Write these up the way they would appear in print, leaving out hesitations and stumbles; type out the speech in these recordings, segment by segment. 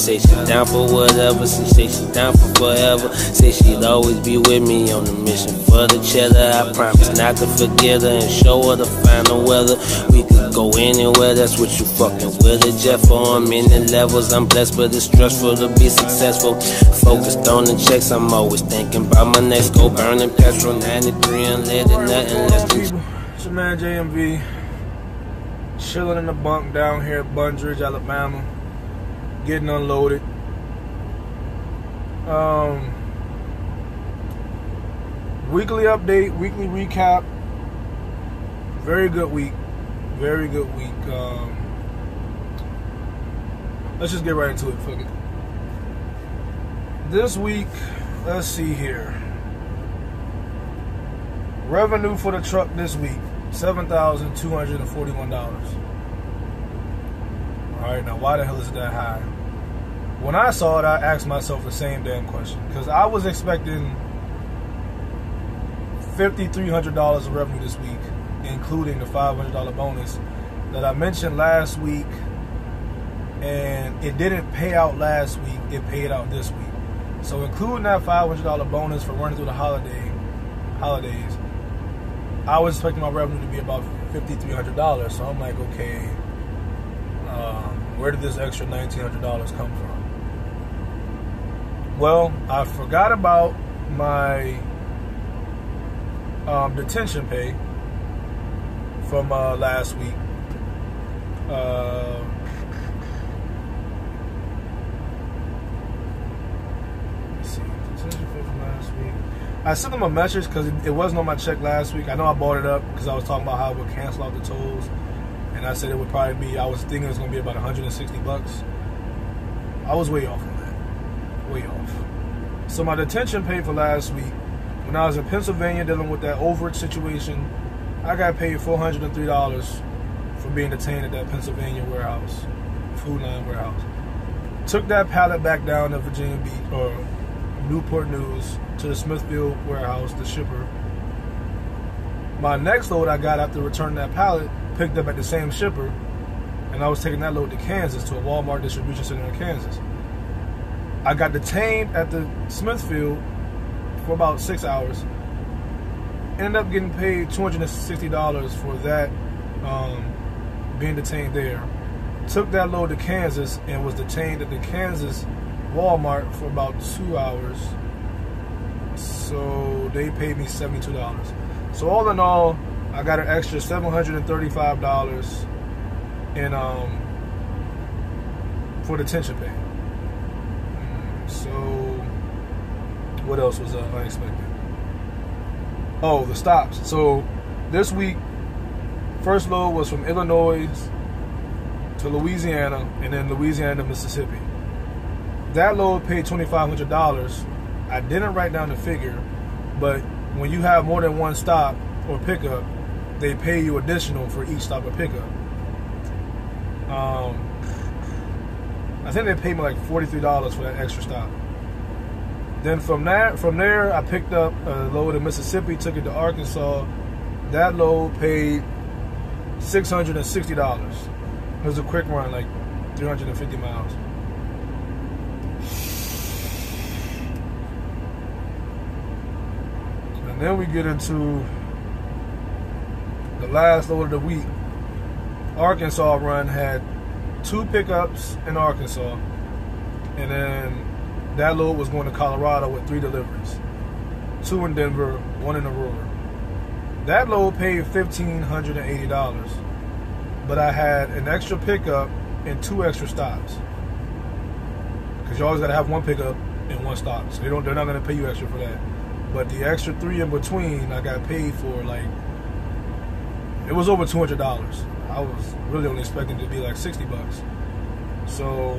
say she down for whatever. She say she down for forever. Say she'd always be with me on the mission for the cheddar. I promise not to forget her and show her the final weather. We could go anywhere, that's what you fucking with a jet for. I'm in the levels, I'm blessed, but it's stressful to be successful. Focused on the checks, I'm always thinking about my next go. Burning petrol, 93 unleaded, nothing less than. It's your man JMV, chilling in the bunk down here at Bundridge, Alabama, getting unloaded. Weekly update, weekly recap. Very good week. Very good week. Let's just get right into it. Fuck it. This week, let's see here. Revenue for the truck this week, $7,241. Alright, now why the hell is it that high? When I saw it, I asked myself the same damn question. Because I was expecting $5,300 of revenue this week, including the $500 bonus that I mentioned last week, and it didn't pay out last week, it paid out this week. So including that $500 bonus for running through the holidays, I was expecting my revenue to be about $5,300. So I'm like, okay, where did this extra $1,900 come from? Well, I forgot about my detention pay from last week. Let's see, detention pay from last week. I sent them a message because it wasn't on my check last week. I know I brought it up because I was talking about how it would cancel out the tolls, and I said it would probably be. I was thinking it was going to be about $160. I was way off on that. Way off. So my detention pay for last week, when I was in Pennsylvania dealing with that overage situation, I got paid $403 for being detained at that Pennsylvania warehouse, Food Line warehouse. Took that pallet back down to Virginia Beach or Newport News to the Smithfield warehouse, the shipper. My next load I got after returning that pallet picked up at the same shipper, and I was taking that load to Kansas, to a Walmart distribution center in Kansas. I got detained at the Smithfield for about 6 hours. Ended up getting paid $260 for that, being detained there. Took that load to Kansas and was detained at the Kansas Walmart for about 2 hours. So they paid me $72. So all in all, I got an extra $735 in for detention pay. So what else was unexpected? Oh, the stops. So this week, first load was from Illinois to Louisiana, and then Louisiana to Mississippi. That load paid $2,500. I didn't write down the figure, but when you have more than one stop or pickup, they pay you additional for each stop or pickup. I think they paid me like $43 for that extra stop. Then from there, I picked up a load in Mississippi, took it to Arkansas. That load paid $660. It was a quick run, like 350 miles. And then we get into the last load of the week. Arkansas run had 2 pickups in Arkansas, and then that load was going to Colorado with 3 deliveries. 2 in Denver, 1 in Aurora. That load paid $1,580, but I had an extra pickup and 2 extra stops. Because you always got to have 1 pickup and 1 stop, so they're not going to pay you extra for that. But the extra 3 in between, I got paid for, like, it was over $200. I was really only expecting it to be like $60. So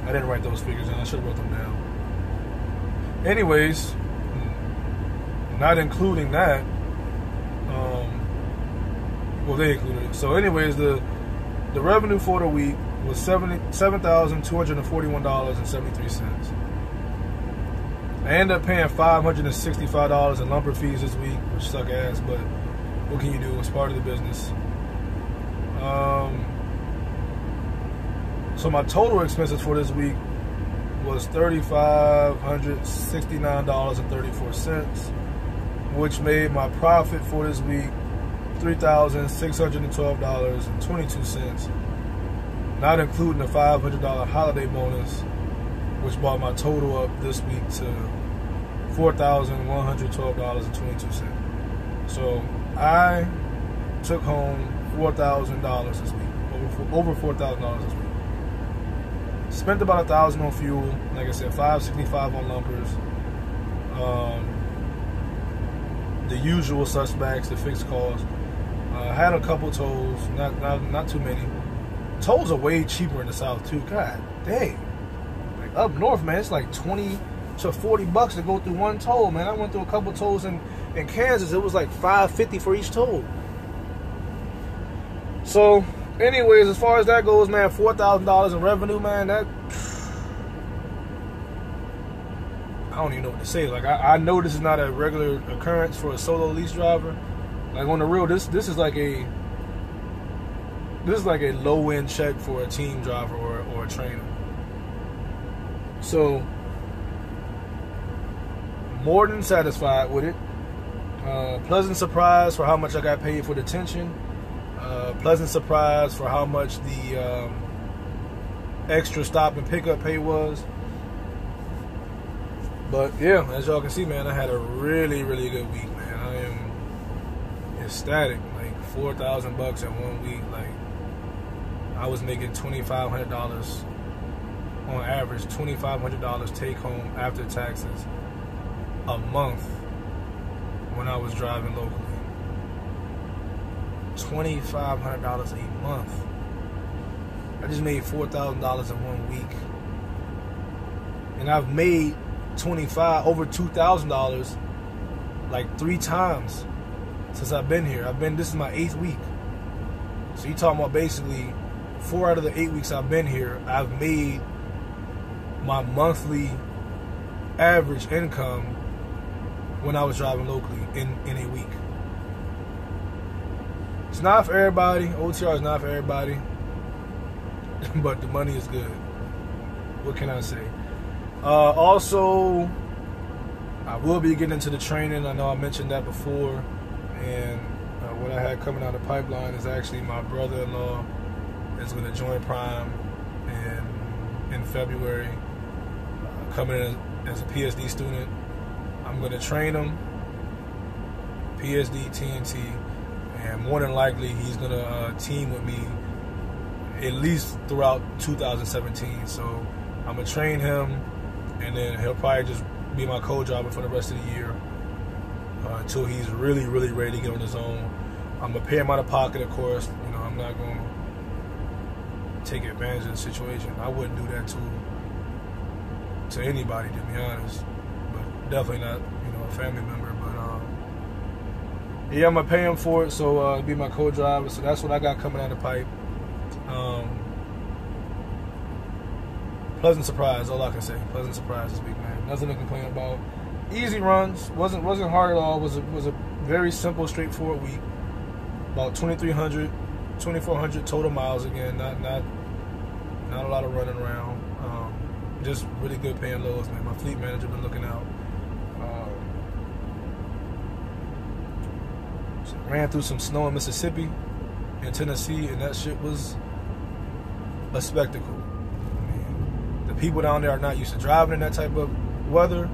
I didn't write those figures down. I should have wrote them down. Anyways, not including that, well, they included it. So anyways, the revenue for the week was $7,241.73. I ended up paying $565 in lumber fees this week, which suck ass, but what can you do? It's part of the business. So my total expenses for this week was $3,569.34, which made my profit for this week $3,612.22, not including the $500 holiday bonus, which brought my total up this week to $4,112.22. So I took home $4,000 this week, over $4,000 this week. Spent about $1,000 on fuel, like I said, $565 on lumpers. The usual suspects, the fixed costs. Had a couple tolls, not too many. Tolls are way cheaper in the South too. God dang! Like up north, man, it's like $20 to $40 to go through one toll, man. I went through a couple tolls in Kansas. It was like $5.50 for each toll. So, anyways, as far as that goes, man, $4,000 in revenue, man. That I don't even know what to say. Like I know this is not a regular occurrence for a solo lease driver. Like on the real, this is like a low end check for a team driver or a trainer. So more than satisfied with it. Pleasant surprise for how much I got paid for detention. Pleasant surprise for how much the extra stop and pickup pay was. But yeah, as y'all can see, man, I had a really, really good week, man. I am ecstatic. Like $4,000 in 1 week. Like I was making $2,500 on average, $2,500 take home after taxes a month when I was driving locally. $2,500 a month. I just made $4,000 in 1 week, and I've made over $2,000 like 3 times since I've been here. This is my 8th week. So you talking about basically 4 out of the 8 weeks I've been here, I've made my monthly average income when I was driving locally in a week. It's not for everybody. OTR is not for everybody. But the money is good. What can I say? Also, I will be getting into the training. I know I mentioned that before. And what I had coming out of the pipeline is actually my brother-in-law is going to join Prime in February, coming in as a PSD student. I'm going to train him, PSD, TNT, and more than likely he's going to team with me at least throughout 2017. So I'm going to train him, and then he'll probably just be my co-driver for the rest of the year until he's really, really ready to get on his own. I'm going to pay him out of pocket, of course. You know, I'm not going to take advantage of the situation. I wouldn't do that to anybody, to be honest. But definitely not, a family member. But yeah, I'm going to pay him for it, so be my co-driver. So that's what I got coming out of the pipe. Pleasant surprise, all I can say. Pleasant surprise this week, man. Nothing to complain about. Easy runs, wasn't hard at all. Was a very simple, straightforward week. About 2,300, 2,400 total miles again. Not a lot of running around. Just really good paying loads, man. My fleet manager been looking out. So ran through some snow in Mississippi and Tennessee, and that shit was a spectacle. The people down there are not used to driving in that type of weather.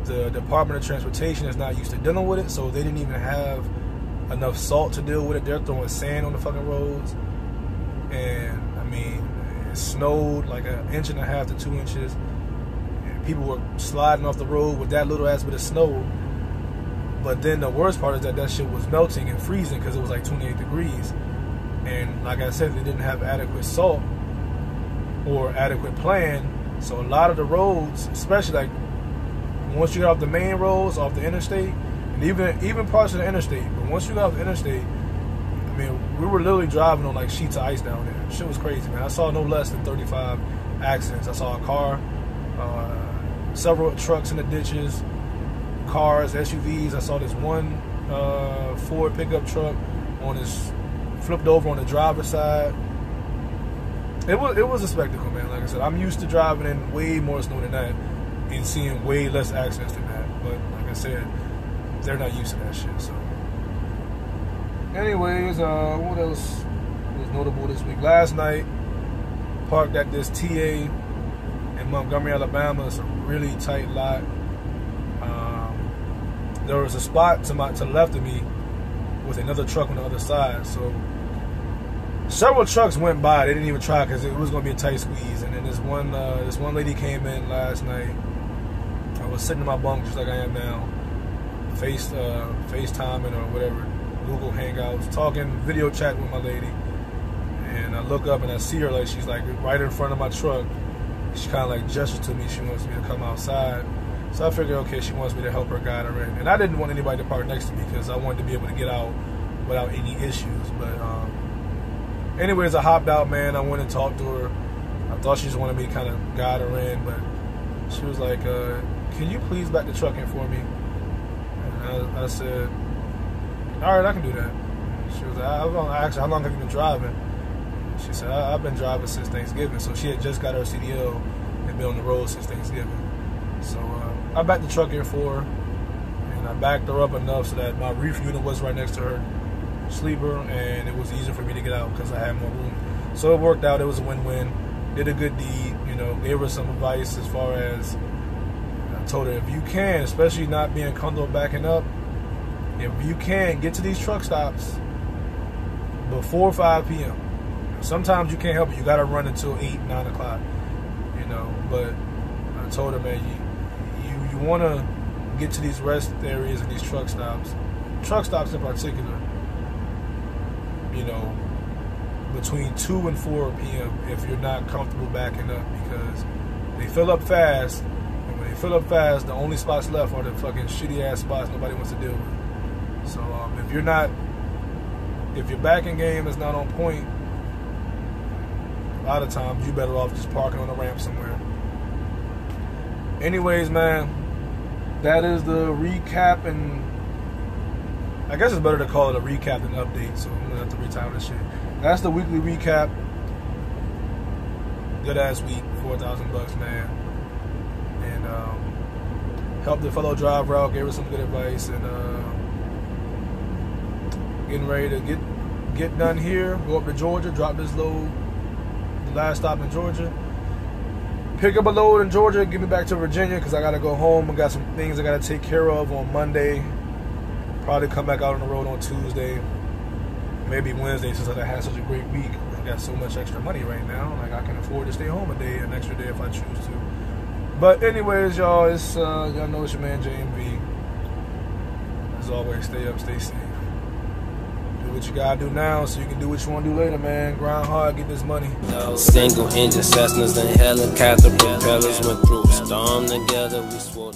The Department of Transportation is not used to dealing with it, so they didn't even have enough salt to deal with it. They're throwing sand on the fucking roads. And, I mean, it snowed like 1.5 inches to 2 inches. And people were sliding off the road with that little ass bit of snow. But then the worst part is that shit was melting and freezing because it was like 28 degrees. And like I said, they didn't have adequate salt or adequate plan. So a lot of the roads, especially like once you get off the main roads, off the interstate, and even parts of the interstate, but once you got off the interstate, I mean, we were literally driving on like sheets of ice down there. Shit was crazy, man. I saw no less than 35 accidents. I saw a car, several trucks in the ditches, cars, SUVs. I saw this one Ford pickup truck flipped over on the driver's side. It was a spectacle, man. Like I said, I'm used to driving in way more snow than that and seeing way less accidents than that. But like I said, they're not used to that shit. So, anyways, what else was notable this week? Last night, parked at this TA in Montgomery, Alabama. It's a really tight lot. There was a spot to the left of me with another truck on the other side. So several trucks went by. They didn't even try because it was going to be a tight squeeze. And then this one lady came in last night. I was sitting in my bunk just like I am now, FaceTiming or whatever, Google Hangouts, talking, video chatting with my lady. And I look up and I see her, like she's like right in front of my truck. She kind of like gestures to me. She wants me to come outside. So I figured, okay, she wants me to help her guide her in. And I didn't want anybody to park next to me because I wanted to be able to get out without any issues. But anyways, I hopped out, man. I went and talked to her. I thought she just wanted me to kind of guide her in, but she was like, can you please back the truck in for me? And I said, all right, I can do that. She was like, I asked her, how long have you been driving? She said, I've been driving since Thanksgiving. So she had just got her CDL and been on the road since Thanksgiving. So I backed the truck in for her, and I backed her up enough so that my reef unit was right next to her sleeper, and it was easier for me to get out because I had more room. So it worked out. It was a win-win. Did a good deed, you know, gave her some advice as far as, I told her, if you can, especially not being comfortable backing up, if you can, get to these truck stops before 5 p.m. Sometimes you can't help it. You got to run until 8, 9 o'clock, you know. But I told her, man, you want to get to these rest areas and these truck stops in particular, you know, between 2 and 4 p.m. if you're not comfortable backing up, because they fill up fast. And when they fill up fast, the only spots left are the fucking shitty ass spots nobody wants to deal with. So if your backing game is not on point, a lot of times you better off just parking on a ramp somewhere. Anyways, man, that is the recap, and I guess it's better to call it a recap than an update, so I'm gonna have to retime this shit. That's the weekly recap. Good ass week, $4,000, man, and helped the fellow driver out, gave her some good advice, and getting ready to get done here. Go up to Georgia, drop this load. Last stop in Georgia, pick up a load in Georgia, get me back to Virginia because I gotta go home. I got some things I gotta take care of on Monday. Probably come back out on the road on Tuesday, maybe Wednesday, since I had such a great week. I got so much extra money right now, like I can afford to stay home an extra day if I choose to. But anyways, y'all, it's y'all know it's your man JMV. As always, stay up, stay safe. Do what you gotta do now so you can do what you want to do later, man. Grind hard, get this money. Single engine Cessnas and helicopter propellers went through a storm together. We swore